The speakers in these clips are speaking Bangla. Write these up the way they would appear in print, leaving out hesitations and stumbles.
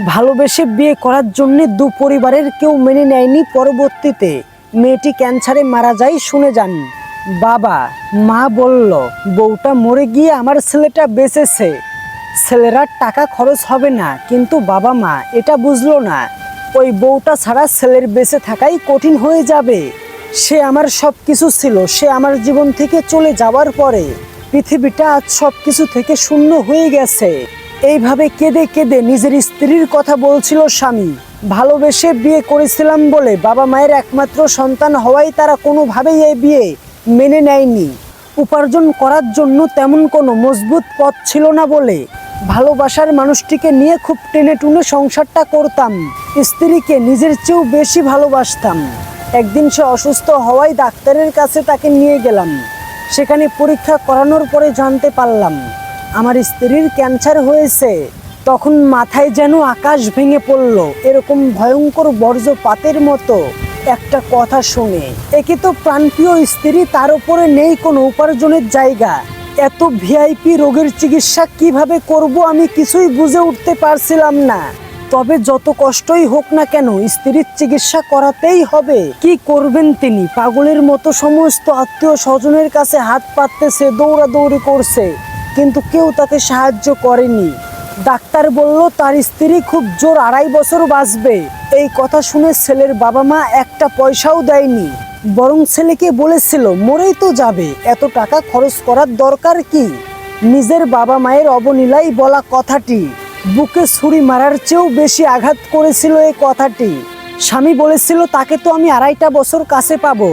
ভালোবেসে বিয়ে করার জন্য দু পরিবারের কেউ মেনে নেয়নি। পরবর্তীতে মেয়েটি ক্যান্সারে মারা যায়। শুনে যান। বাবা মা বলল, বউটা মরে গিয়ে আমার ছেলেটা বেঁচেছে, ছেলেরা টাকা খরচ হবে না। কিন্তু বাবা মা এটা বুঝলো না, ওই বউটা ছাড়া ছেলের বেঁচে থাকাই কঠিন হয়ে যাবে। সে আমার সব কিছু ছিল। সে আমার জীবন থেকে চলে যাওয়ার পরে পৃথিবীটা আজ সব কিছু থেকে শূন্য হয়ে গেছে। এইভাবে কেঁদে কেঁদে নিজের স্ত্রীর কথা বলছিল স্বামী। ভালোবেসে বিয়ে করেছিলাম বলে বাবা মায়ের একমাত্র সন্তান হওয়ায় তারা কোনোভাবেই এই বিয়ে মেনে নেয়নি। উপার্জন করার জন্য তেমন কোনো মজবুত পথ ছিল না বলে ভালোবাসার মানুষটিকে নিয়ে খুব টেনে টুনে সংসারটা করতাম। স্ত্রীকে নিজের চেয়েও বেশি ভালোবাসতাম। একদিন সে অসুস্থ হওয়ায় ডাক্তারের কাছে তাকে নিয়ে গেলাম। সেখানে পরীক্ষা করানোর পরে জানতে পারলাম আমার স্ত্রীর ক্যান্সার হয়েছে। তখন মাথায় যেন আকাশ ভেঙে পড়ল। এরকম ভয়ঙ্কর বজ্রপাতের মতো একটা কথা শুনে, একে তো প্রাণপ্রিয় স্ত্রী, তার উপরে নেই কোনো উপার্জনের জায়গা। এত ভিআইপি রোগের চিকিৎসা কিভাবে করব আমি কিছুই বুঝে উঠতে পারছিলাম না। তবে যত কষ্টই হোক না কেন স্ত্রীর চিকিৎসা করাতেই হবে। কি করবেন তিনি? পাগলের মতো সমস্ত আত্মীয় স্বজনের কাছে হাত পাততেছে, দৌড়াদৌড়ি করছে, কিন্তু কেউ তাকে সাহায্য করেনি। ডাক্তার বলল তার স্ত্রী খুব জোর 2.5 বছর বাঁচবে। এই কথা শুনে ছেলের বাবা মা একটা পয়সাও দেয়নি, বরং ছেলেকে বলেছিল মরেই তো যাবে, এত টাকা খরচ করার দরকার কি। নিজের বাবা মায়ের অবলীলায় বলা কথাটি বুকে ছুরি মারার চেয়েও বেশি আঘাত করেছিল। এই কথাটি স্বামী বলেছিল, তাকে তো আমি 2.5 বছর কাছে পাবো,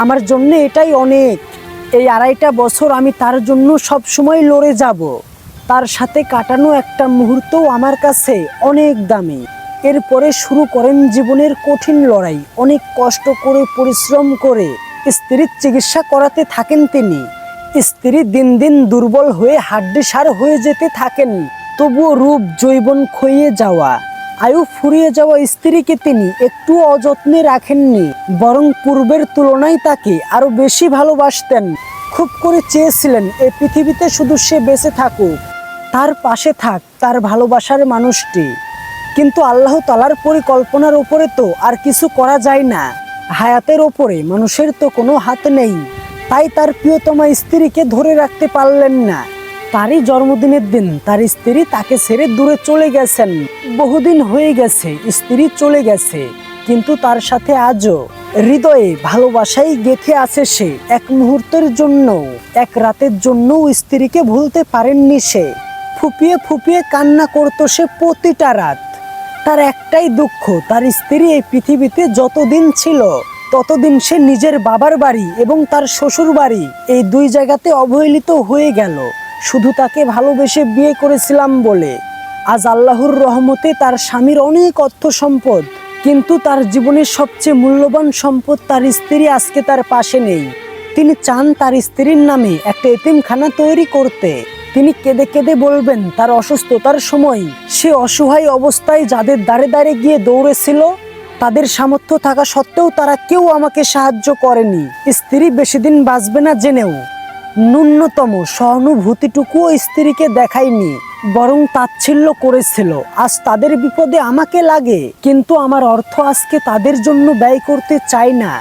আমার জন্য এটাই অনেক। এই 2.5 বছর আমি তার জন্য সব সময় লড়ে যাব। তার সাথে কাটানো একটা মুহূর্তও আমার কাছে অনেক দামি। এরপরে শুরু করেন জীবনের কঠিন লড়াই। অনেক কষ্ট করে, পরিশ্রম করে স্ত্রীর চিকিৎসা করাতে থাকেন তিনি। স্ত্রী দিন দিন দুর্বল হয়ে হাড্ডিসার হয়ে যেতে থাকেন। তবুও রূপ যৌবন ক্ষয়ে যাওয়া, আয়ু ফুরিয়ে যাওয়া স্ত্রীকে তিনি একটু অযত্নে রাখেননি, বরং পূর্বের তুলনায় তাকে আরো বেশি ভালোবাসতেন। খুব করে চেয়েছিলেন এই পৃথিবীতে শুধু সে বেঁচে থাকুক, তার পাশে থাক তার ভালোবাসার মানুষটি। কিন্তু আল্লাহ তাআলার পরিকল্পনার উপরে তো আর কিছু করা যায় না। হায়াতের ওপরে মানুষের তো কোনো হাত নেই। তাই তার প্রিয়তমা স্ত্রীকে ধরে রাখতে পারলেন না। তারই জন্মদিনের দিন তার স্ত্রী তাকে ছেড়ে দূরে চলে গেছেন। বহুদিন হয়ে গেছে স্ত্রী চলে গেছে, কিন্তু তার সাথে আজও হৃদয়ে ভালোবাসাই গেঁথে আছে সে। এক মুহূর্তের জন্য, এক রাতের জন্য স্ত্রীকে ভুলতে পারেননি সে। ফুপিয়ে ফুপিয়ে কান্না করতো সে প্রতিটা রাত। তার একটাই দুঃখ, তার স্ত্রী এই পৃথিবীতে যতদিন ছিল ততদিন সে নিজের বাবার বাড়ি এবং তার শ্বশুর বাড়ি, এই 2 জায়গাতে অবহেলিত হয়ে গেল, শুধু তাকে ভালোবেসে বিয়ে করেছিলাম বলে। আজ আল্লাহর রহমতে তার স্বামীর অনেক অর্থ সম্পদ, কিন্তু তার জীবনের সবচেয়ে মূল্যবান সম্পদ তার স্ত্রী আজকে তার পাশে নেই। তিনি চান তার স্ত্রীর নামে একটা এতিমখানা তৈরি করতে। তিনি কেঁদে কেঁদে বলবেন তার অসুস্থতার সময় সে অসহায় অবস্থায় যাদের দ্বারে দ্বারে গিয়ে দৌড়েছিল, তাদের সামর্থ্য থাকা সত্ত্বেও তারা কেউ আমাকে সাহায্য করেনি। স্ত্রী বেশি দিন বাঁচবে না জেনেও ন্যূনতম সহানুভূতিটুকুও স্ত্রীকে দেখায়নি, বরং তাচ্ছিল্য করেছিল। আজ তাদের বিপদে আমাকে লাগে, কিন্তু আমার অর্থ আজকে তাদের জন্য ব্যয় করতে চাই না।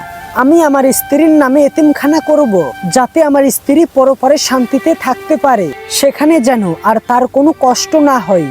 আমি আমার স্ত্রীর নামে এতিমখানা করব, যাতে আমার স্ত্রী পরপারে শান্তিতে থাকতে পারে, সেখানে যেন আর তার কোনো কষ্ট না হয়।